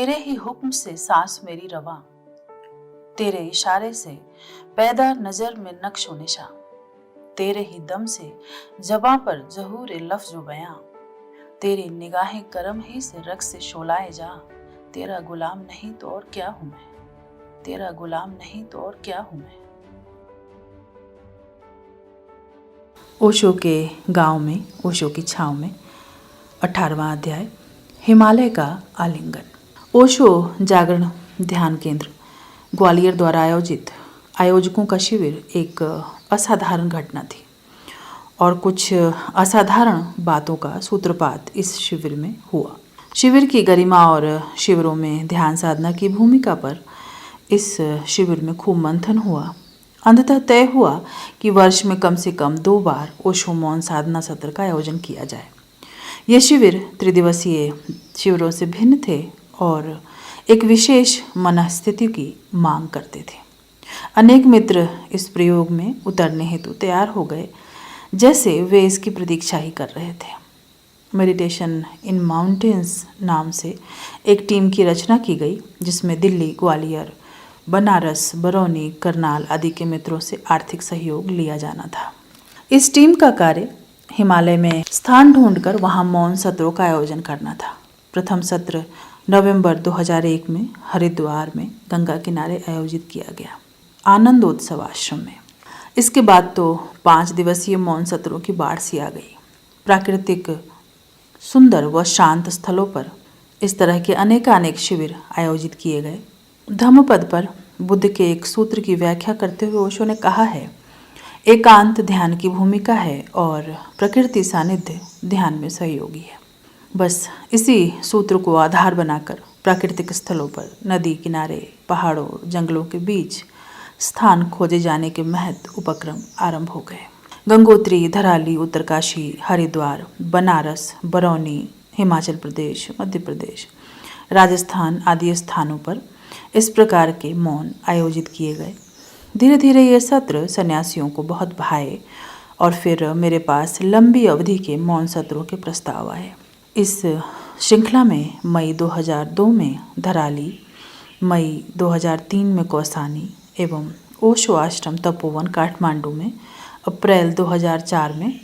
तेरे ही हुक्म से सांस मेरी रवां, तेरे इशारे से पैदा नजर में नक्श व निशा, तेरे ही दम से ज़बां पर ज़हूर लफ्ज़ व बयां, तेरी निगाहें करम ही से रग से शोलाए जा। तेरा गुलाम नहीं तो और क्या हूं मैं, तेरा गुलाम नहीं तो और क्या हूं मैं। ओशो के गांव में, ओशो की छांव में, 18वां अध्याय, हिमालय का आलिंगन। ओशो जागरण ध्यान केंद्र ग्वालियर द्वारा आयोजित आयोजकों का शिविर एक असाधारण घटना थी और कुछ असाधारण बातों का सूत्रपात इस शिविर में हुआ। शिविर की गरिमा और शिविरों में ध्यान साधना की भूमिका पर इस शिविर में खूब मंथन हुआ। अंततः तय हुआ कि वर्ष में कम से कम 2 बार ओशो मौन साधना सत्र का आयोजन किया जाए। ये शिविर त्रिदिवसीय शिविरों से भिन्न थे और एक विशेष मनस्थिति की मांग करते थे। अनेक मित्र इस प्रयोग में उतरने हेतु तैयार हो गए, जैसे वे इसकी प्रतीक्षा ही कर रहे थे। मेडिटेशन इन माउंटेन्स नाम से एक टीम की रचना की गई, जिसमें दिल्ली, ग्वालियर, बनारस, बरौनी, करनाल आदि के मित्रों से आर्थिक सहयोग लिया जाना था। इस टीम का कार्य हिमालय में स्थान ढूंढकर वहां मौन सत्रों का आयोजन करना था। प्रथम सत्र नवंबर 2001 में हरिद्वार में गंगा किनारे आयोजित किया गया, आनंदोत्सव आश्रम में। इसके बाद तो 5 दिवसीय मौन सत्रों की बाढ़ सी आ गई। प्राकृतिक, सुंदर व शांत स्थलों पर इस तरह के अनेकानेक शिविर आयोजित किए गए। धम्मपद पर बुद्ध के एक सूत्र की व्याख्या करते हुए ओशो ने कहा है, एकांत ध्यान की भूमिका है और प्रकृति सानिध्य ध्यान में सहयोगी है। बस इसी सूत्र को आधार बनाकर प्राकृतिक स्थलों पर, नदी किनारे, पहाड़ों, जंगलों के बीच स्थान खोजे जाने के महत उपक्रम आरंभ हो गए। गंगोत्री, धराली, उत्तरकाशी, हरिद्वार, बनारस, बरौनी, हिमाचल प्रदेश, मध्य प्रदेश, राजस्थान आदि स्थानों पर इस प्रकार के मौन आयोजित किए गए। धीरे धीरे ये सत्र सन्यासियों को बहुत भाए और फिर मेरे पास लंबी अवधि के मौन सत्रों के प्रस्ताव आए। इस श्रृंखला में मई 2002 में धराली, मई 2003 में कौसानी एवं ओशो आश्रम तपोवन काठमांडू में अप्रैल 2004 में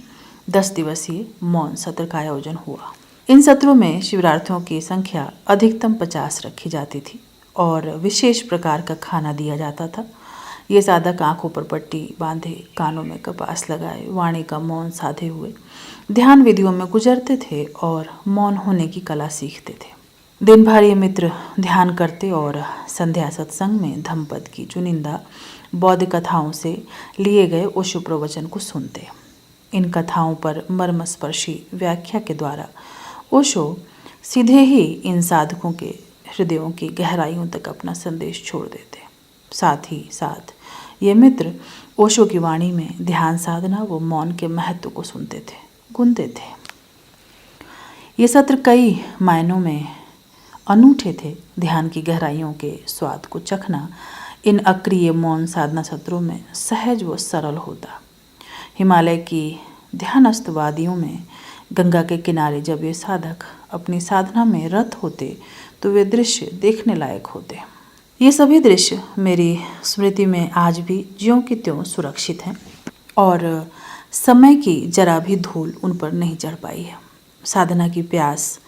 10 दिवसीय मौन सत्र का आयोजन हुआ। इन सत्रों में शिविरार्थियों की संख्या अधिकतम 50 रखी जाती थी और विशेष प्रकार का खाना दिया जाता था। ये साधक आंखों पर पट्टी बांधे, कानों में कपास लगाए, वाणी का मौन साधे हुए ध्यान विधियों में गुजरते थे और मौन होने की कला सीखते थे। दिन भर ये मित्र ध्यान करते और संध्या सत्संग में धम्मपद की चुनिंदा बौद्ध कथाओं से लिए गए ओशो प्रवचन को सुनते। इन कथाओं पर मर्मस्पर्शी व्याख्या के द्वारा ओशो सीधे ही इन साधकों के हृदयों की गहराइयों तक अपना संदेश छोड़ देते। साथ ही साथ ये मित्र ओशो की वाणी में ध्यान साधना व मौन के महत्व को सुनते थे, गुनते थे। ये सत्र कई मायनों में अनूठे थे। ध्यान की गहराइयों के स्वाद को चखना इन अक्रिय मौन साधना सत्रों में सहज व सरल होता। हिमालय की ध्यानस्थ वादियों में गंगा के किनारे जब ये साधक अपनी साधना में रत होते तो वे दृश्य देखने लायक होते। ये सभी दृश्य मेरी स्मृति में आज भी ज्यों की त्यों सुरक्षित हैं और समय की जरा भी धूल उन पर नहीं चढ़ पाई है। साधना की प्यास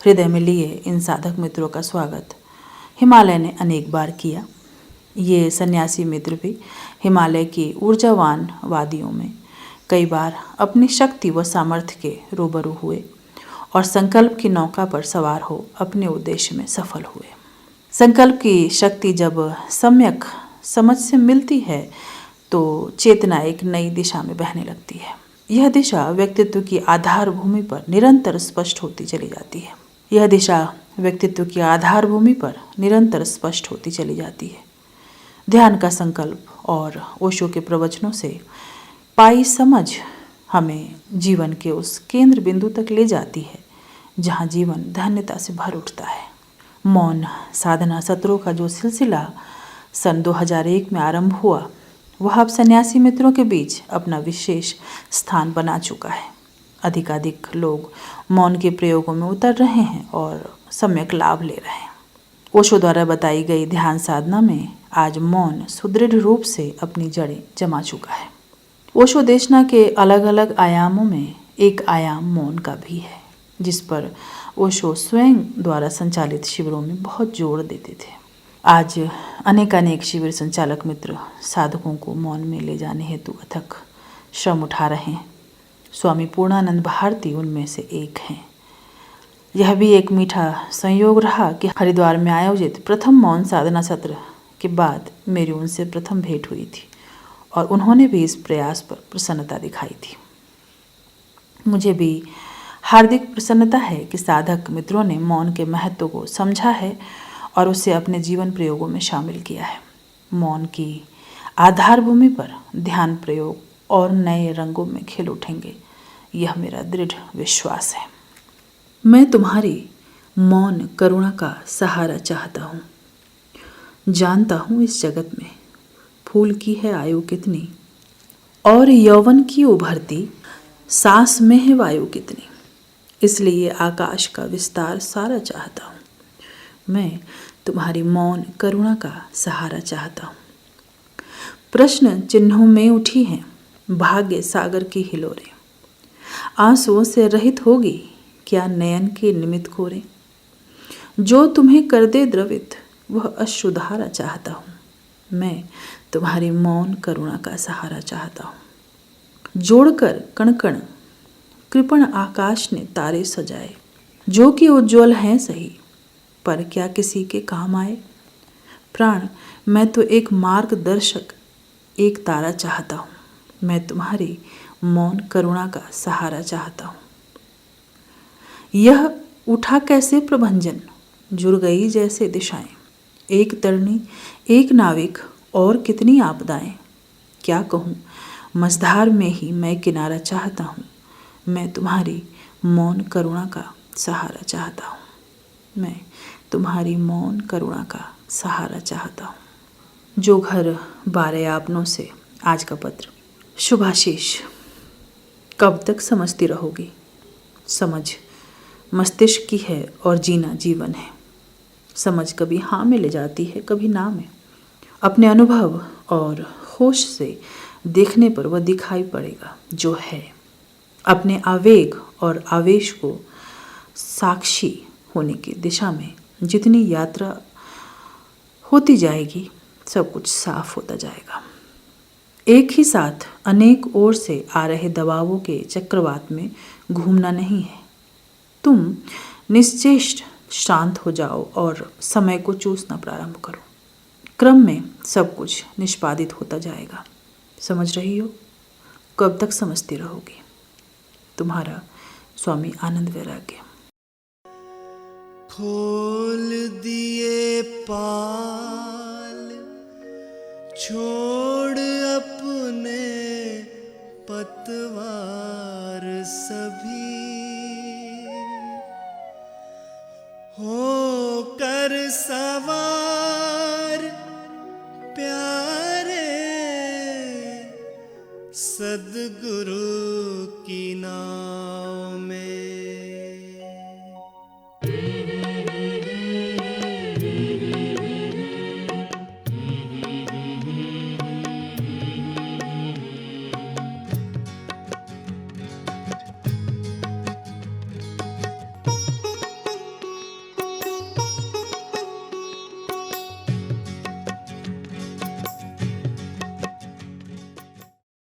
हृदय में लिए इन साधक मित्रों का स्वागत हिमालय ने अनेक बार किया। ये सन्यासी मित्र भी हिमालय की ऊर्जावान वादियों में कई बार अपनी शक्ति व सामर्थ्य के रूबरू हुए और संकल्प की नौका पर सवार हो अपने उद्देश्य में सफल हुए। संकल्प की शक्ति जब सम्यक समझ से मिलती है तो चेतना एक नई दिशा में बहने लगती है। यह दिशा व्यक्तित्व की आधार भूमि पर निरंतर स्पष्ट होती चली जाती है। यह दिशा व्यक्तित्व की आधार भूमि पर निरंतर स्पष्ट होती चली जाती है। ध्यान का संकल्प और ओशो के प्रवचनों से पाई समझ हमें जीवन के उस केंद्र बिंदु तक ले जाती है जहाँ जीवन धन्यता से भर उठता है। मौन साधना सत्रों का जो सिलसिला सन 2001 में आरंभ हुआ वह अब सन्यासी मित्रों के बीच अपना विशेष स्थान बना चुका है। अधिकाधिक लोग मौन के प्रयोगों में उतर रहे हैं और सम्यक लाभ ले रहे हैं। ओशो द्वारा बताई गई ध्यान साधना में आज मौन सुदृढ़ रूप से अपनी जड़ें जमा चुका है। ओशो देशना के अलग अलग आयामों में एक आयाम मौन का भी है, जिस पर ओशो स्वयं द्वारा संचालित शिविरों में बहुत जोर देते थे। आज अनेकानेक शिविर संचालक मित्र साधकों को मौन में ले जाने हेतु अथक श्रम उठा रहे हैं। स्वामी पूर्णानंद भारती उनमें से एक हैं। यह भी एक मीठा संयोग रहा कि हरिद्वार में आयोजित प्रथम मौन साधना सत्र के बाद मेरी उनसे प्रथम भेंट हुई थी और उन्होंने भी इस प्रयास पर प्रसन्नता दिखाई थी। मुझे भी हार्दिक प्रसन्नता है कि साधक मित्रों ने मौन के महत्व को समझा है और उसे अपने जीवन प्रयोगों में शामिल किया है। मौन की आधार भूमि पर ध्यान प्रयोग और नए रंगों में खिल उठेंगे, यह मेरा दृढ़ विश्वास है। मैं तुम्हारी मौन करुणा का सहारा चाहता हूँ। जानता हूँ इस जगत में फूल की है आयु कितनी और यौवन की उभरती सांस में है वायु कितनी, इसलिए आकाश का विस्तार सारा चाहता हूँ। मैं तुम्हारी मौन करुणा का सहारा चाहता हूँ। प्रश्न चिन्हों में उठी हैं भाग्य सागर की हिलोरें, आंसुओं से रहित होगी क्या नयन के निमित्त कोरे। जो तुम्हें कर दे द्रवित वह अश्रुधारा चाहता हूँ। मैं तुम्हारी मौन करुणा का सहारा चाहता हूँ। जोड़कर कण कण कृपण आकाश ने तारे सजाए, जो कि उज्ज्वल हैं सही पर क्या किसी के काम आए। प्राण मैं तो एक मार्गदर्शक एक तारा चाहता हूँ। मैं तुम्हारी मौन करुणा का सहारा चाहता हूँ। यह उठा कैसे प्रभंजन जुड़ गई जैसे दिशाएं, एक तरनी एक नाविक और कितनी आपदाएं। क्या कहूँ मझधार में ही मैं किनारा चाहता हूँ। मैं तुम्हारी मौन करुणा का सहारा चाहता हूँ। मैं तुम्हारी मौन करुणा का सहारा चाहता हूँ। जो घर 12 आपनों से आज का पत्र। शुभाशीष। कब तक समझती रहोगी। समझ मस्तिष्क की है और जीना जीवन है। समझ कभी हाँ में ले जाती है, कभी ना में। अपने अनुभव और होश से देखने पर वह दिखाई पड़ेगा जो है। अपने आवेग और आवेश को साक्षी होने की दिशा में जितनी यात्रा होती जाएगी, सब कुछ साफ होता जाएगा। एक ही साथ अनेक ओर से आ रहे दबावों के चक्रवात में घूमना नहीं है। तुम निश्चेष्ट शांत हो जाओ और समय को चूसना प्रारंभ करो। क्रम में सब कुछ निष्पादित होता जाएगा। समझ रही हो। कब तक समझती रहोगी। तुम्हारा स्वामी आनंद वैराग्य। खोल दिए पाल छोड़ अपने पतवार सभी, होकर सवार प्यारे सद्गुरु की नाव में।